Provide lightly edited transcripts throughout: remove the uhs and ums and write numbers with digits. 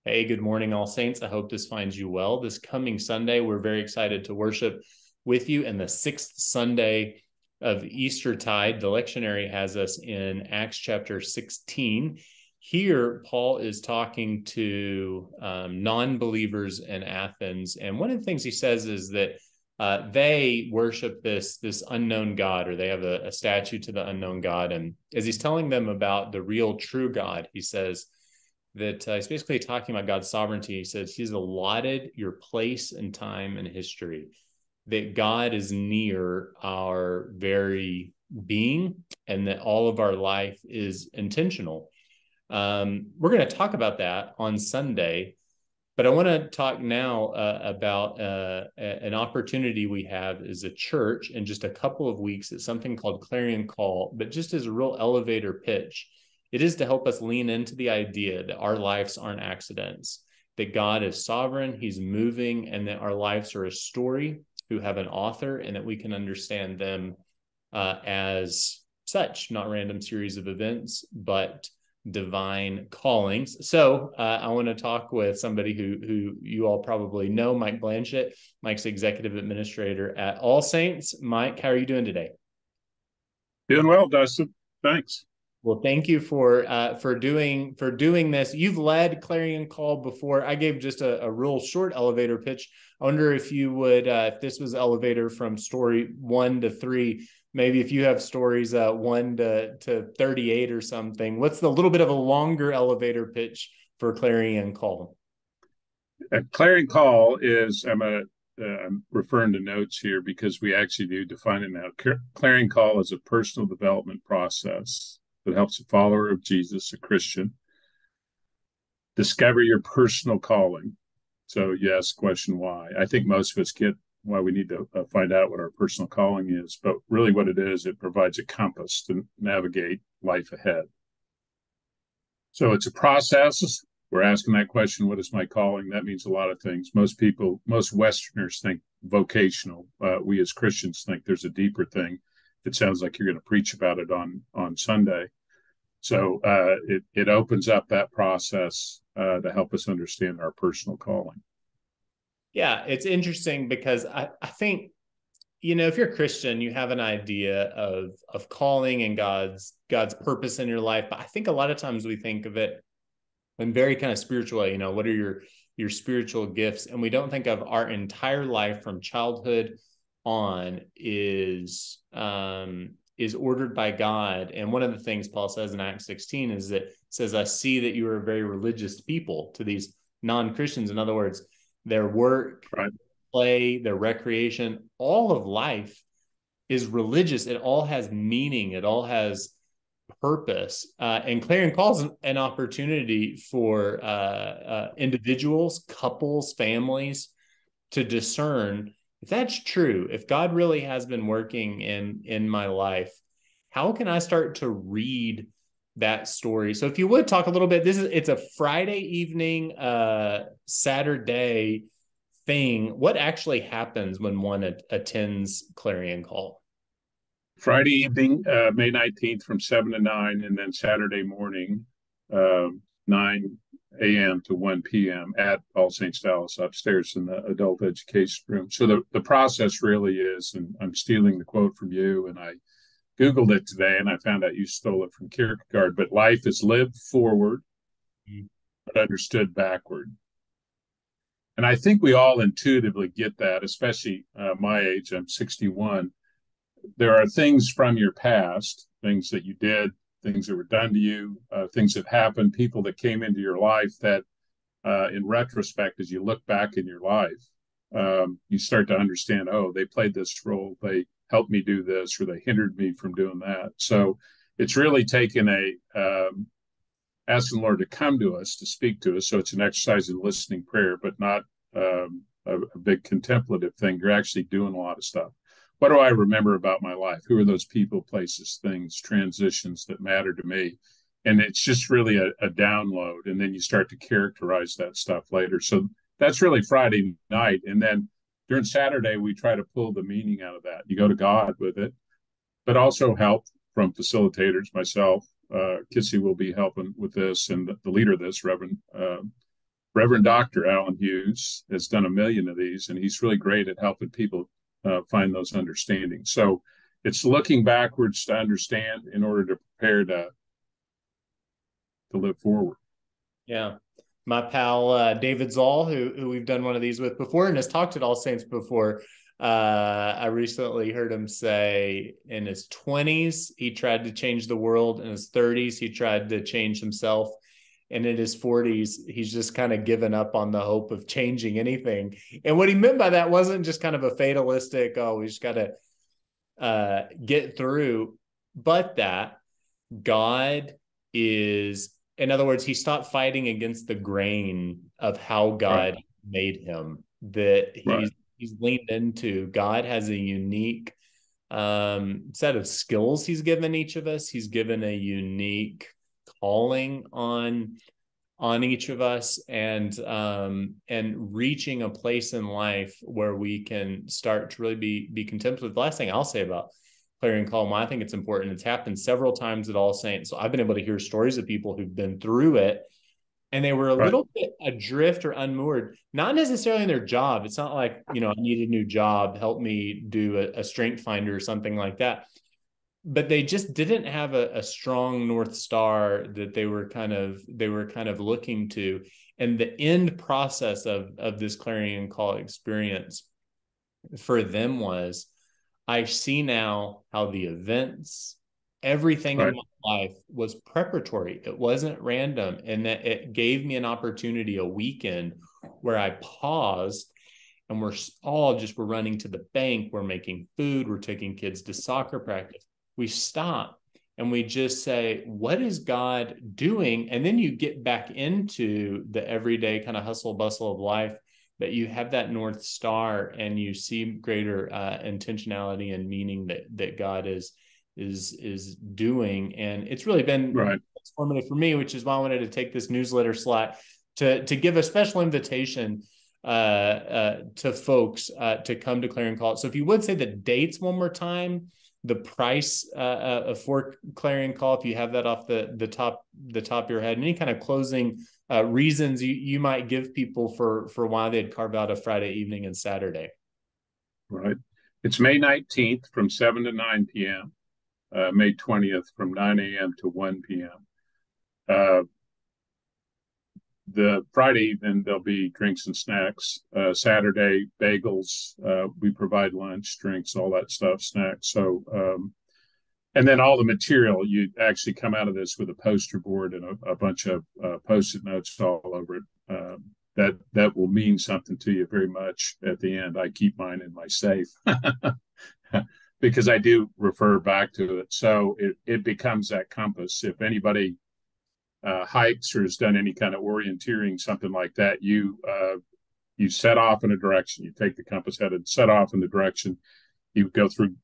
Hey, good morning, All Saints. I hope this finds you well. This coming Sunday, we're very excited to worship with you. And the sixth Sunday of Eastertide, the lectionary has us in Acts chapter 16. Here, Paul is talking to non-believers in Athens. And one of the things he says is that they worship this unknown God, or they have a statue to the unknown God. And as he's telling them about the real true God, he says, that he's basically talking about God's sovereignty. He says he's allotted your place and time and history, that God is near our very being, and that all of our life is intentional. We're going to talk about that on Sunday, but I want to talk now about an opportunity we have as a church in just a couple of weeks. It's something called Clarion Call, but just as a real elevator pitch, it is to help us lean into the idea that our lives aren't accidents, that God is sovereign, he's moving, and that our lives are a story who have an author, and that we can understand them as such, not random series of events, but divine callings. So I want to talk with somebody who you all probably know, Mike Blanchett. Mike's executive administrator at All Saints. Mike, how are you doing today? Doing well, Dustin. Thanks. Well, thank you for doing this. You've led Clarion Call before. I gave just a real short elevator pitch. I wonder if you would, if this was elevator from story 1 to 3, maybe if you have stories 1 to 38 or something. What's the little bit of a longer elevator pitch for Clarion Call? A Clarion Call is, I'm referring to notes here because we actually do define it now. Clarion Call is a personal development process that helps a follower of Jesus, a Christian, discover your personal calling. So, yes, question why. I think most of us get why we need to find out what our personal calling is, but really what it is, it provides a compass to navigate life ahead. So it's a process. We're asking that question, what is my calling? That means a lot of things. Most Westerners think vocational. We as Christians think there's a deeper thing. It sounds like you're going to preach about it on Sunday. So it opens up that process to help us understand our personal calling. Yeah, it's interesting because I think, if you're a Christian, you have an idea of calling and God's purpose in your life. But I think a lot of times we think of it in very kind of spiritual way. What are your spiritual gifts? And we don't think of our entire life from childhood on is ordered by God. And one of the things Paul says in Acts 16 is that says, I see that you are a very religious people, to these non-Christians. In other words, their work, Right. play, their recreation, all of life is religious. It all has meaning. It all has purpose. And Clarion calls an opportunity for individuals, couples, families to discern if that's true. If God really has been working in my life, how can I start to read that story? So if you would talk a little bit, it's a Friday evening, Saturday thing. What actually happens when one attends Clarion Call? Friday evening, May 19th from 7 to 9, and then Saturday morning, 9 a.m. to 1 p.m. at All Saints Dallas upstairs in the adult education room. So the process really is, and I'm stealing the quote from you, and I Googled it today and I found out you stole it from Kierkegaard, but life is lived forward, but understood backward. And I think we all intuitively get that, especially my age, I'm 61. There are things from your past, things that you did, things that were done to you, things that happened, people that came into your life that, in retrospect, as you look back in your life, you start to understand, oh, they played this role, they helped me do this, or they hindered me from doing that. So it's really taken asking the Lord to come to us, to speak to us. So it's an exercise in listening prayer, but not a big contemplative thing. You're actually doing a lot of stuff. What do I remember about my life? Who are those people, places, things, transitions that matter to me? And it's just really a download. And then you start to characterize that stuff later. So that's really Friday night. And then during Saturday, we try to pull the meaning out of that. You go to God with it, but also help from facilitators, myself. Kitsy will be helping with this, and the leader of this, Reverend Reverend Dr. Alan Hughes has done a million of these, and he's really great at helping people find those understandings. So it's looking backwards to understand in order to prepare to live forward. Yeah. My pal David Zoll, who we've done one of these with before and has talked at All Saints before, I recently heard him say in his 20s, he tried to change the world. In his 30s, he tried to change himself. And in his 40s, he's just kind of given up on the hope of changing anything. And what he meant by that wasn't just kind of a fatalistic, oh, we just got to get through, but that God is, in other words, he stopped fighting against the grain of how God made him, that he's leaned into. God has a unique set of skills he's given each of us. He's given a unique calling on each of us, and reaching a place in life where we can start to really be contemplative. The last thing I'll say about Clarion Call, why I think it's important, it's happened several times at All Saints. So I've been able to hear stories of people who've been through it and they were a little bit adrift or unmoored, not necessarily in their job. It's not like, I need a new job, help me do a strength finder or something like that. But they just didn't have a strong North Star that they were kind of looking to. And the end process of this Clarion Call experience for them was, I see now how the events, everything in my life was preparatory. It wasn't random. And that it gave me an opportunity, a weekend where I paused, and we're running to the bank. We're making food. We're taking kids to soccer practice. We stop and we just say, what is God doing? And then you get back into the everyday kind of hustle bustle of life, that you have that North Star and you see greater intentionality and meaning that God is doing. And it's really been transformative for me, which is why I wanted to take this newsletter slot to give a special invitation to folks to come to Clarion Call. So if you would say the dates one more time, the price for Clarion Call, if you have that off the top of your head, any kind of closing reasons you might give people for why they'd carve out a Friday evening and Saturday. Right. It's May 19th from 7 to 9 p.m. May 20th from 9 a.m. to 1 p.m. The Friday evening, there'll be drinks and snacks. Saturday, bagels. We provide lunch, drinks, all that stuff, snacks. So, and then all the material, you actually come out of this with a poster board and a bunch of Post-it notes all over it. That will mean something to you very much at the end. I keep mine in my safe because I do refer back to it. So it becomes that compass. If anybody hikes or has done any kind of orienteering, something like that, you set off in a direction. You take the compass head and set off in the direction. You go through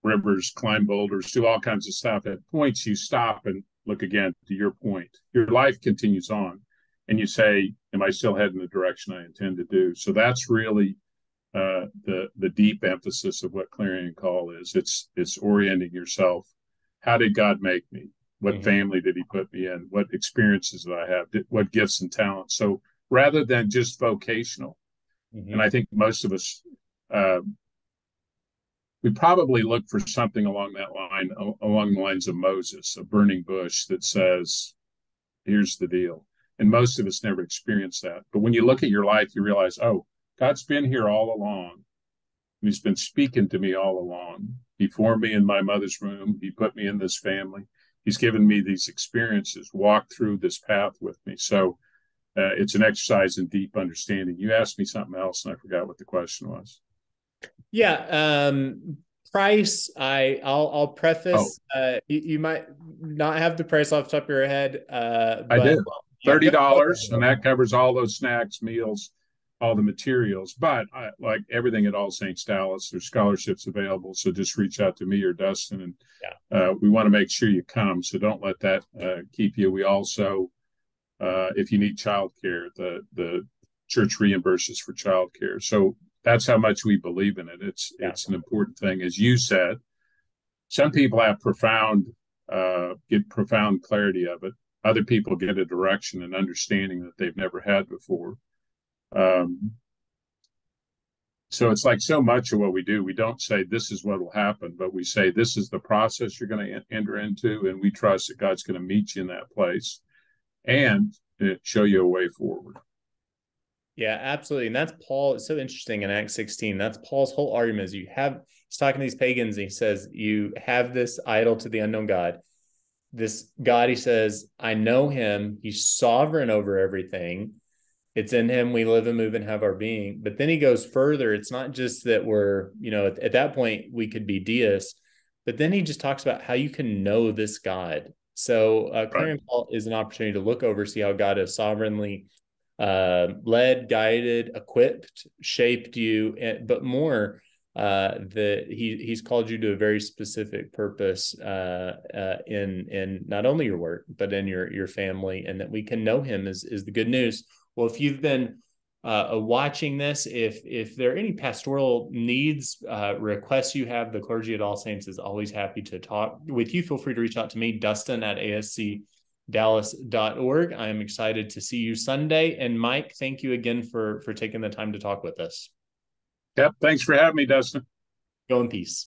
rivers, climb boulders, do all kinds of stuff. At points, you stop and look again to your point. Your life continues on, and you say, "Am I still heading the direction I intend to do?" So that's really the deep emphasis of what Clarion Call is. It's orienting yourself. How did God make me? What family did he put me in? What experiences did I have? What gifts and talents? So rather than just vocational, and I think most of us, we probably look for something along that line, along the lines of Moses, a burning bush that says, here's the deal. And most of us never experience that. But when you look at your life, you realize, oh, God's been here all along. He's been speaking to me all along. He formed me in my mother's womb. He put me in this family. He's given me these experiences, walked through this path with me. So it's an exercise in deep understanding. You asked me something else, and I forgot what the question was. Yeah. Price, I'll preface. You might not have the price off the top of your head. But, I do. $30, and that covers all those snacks, meals, all the materials. But like everything at All Saints Dallas, there's scholarships available. So just reach out to me or Dustin, and we want to make sure you come. So don't let that keep you. We also, if you need childcare, the church reimburses for childcare. So that's how much we believe in it. It's an important thing. As you said, some people have get profound clarity of it. other people get a direction and understanding that they've never had before. Um, so it's like so much of what we do, we don't say this is what will happen, but we say this is the process you're going to enter into, and we trust that God's going to meet you in that place and show you a way forward. Yeah, absolutely. And that's Paul. It's so interesting in Acts 16. That's Paul's whole argument is he's talking to these pagans and he says, you have this idol to the unknown God. This God, he says, I know him. He's sovereign over everything. It's in him we live and move and have our being. But then he goes further. It's not just that we're, at that point we could be deists, but then he just talks about how you can know this God. So Clarion Call is an opportunity to look over, see how God has sovereignly led, guided, equipped, shaped you, but more that he's called you to a very specific purpose in not only your work but in your family, and that we can know him is the good news. Well, if you've been watching this, if there are any pastoral needs, requests you have, the clergy at All Saints is always happy to talk with you. Feel free to reach out to me, Dustin at ascdallas.org. I am excited to see you Sunday. And Mike, thank you again for taking the time to talk with us. Yep. Thanks for having me, Dustin. Go in peace.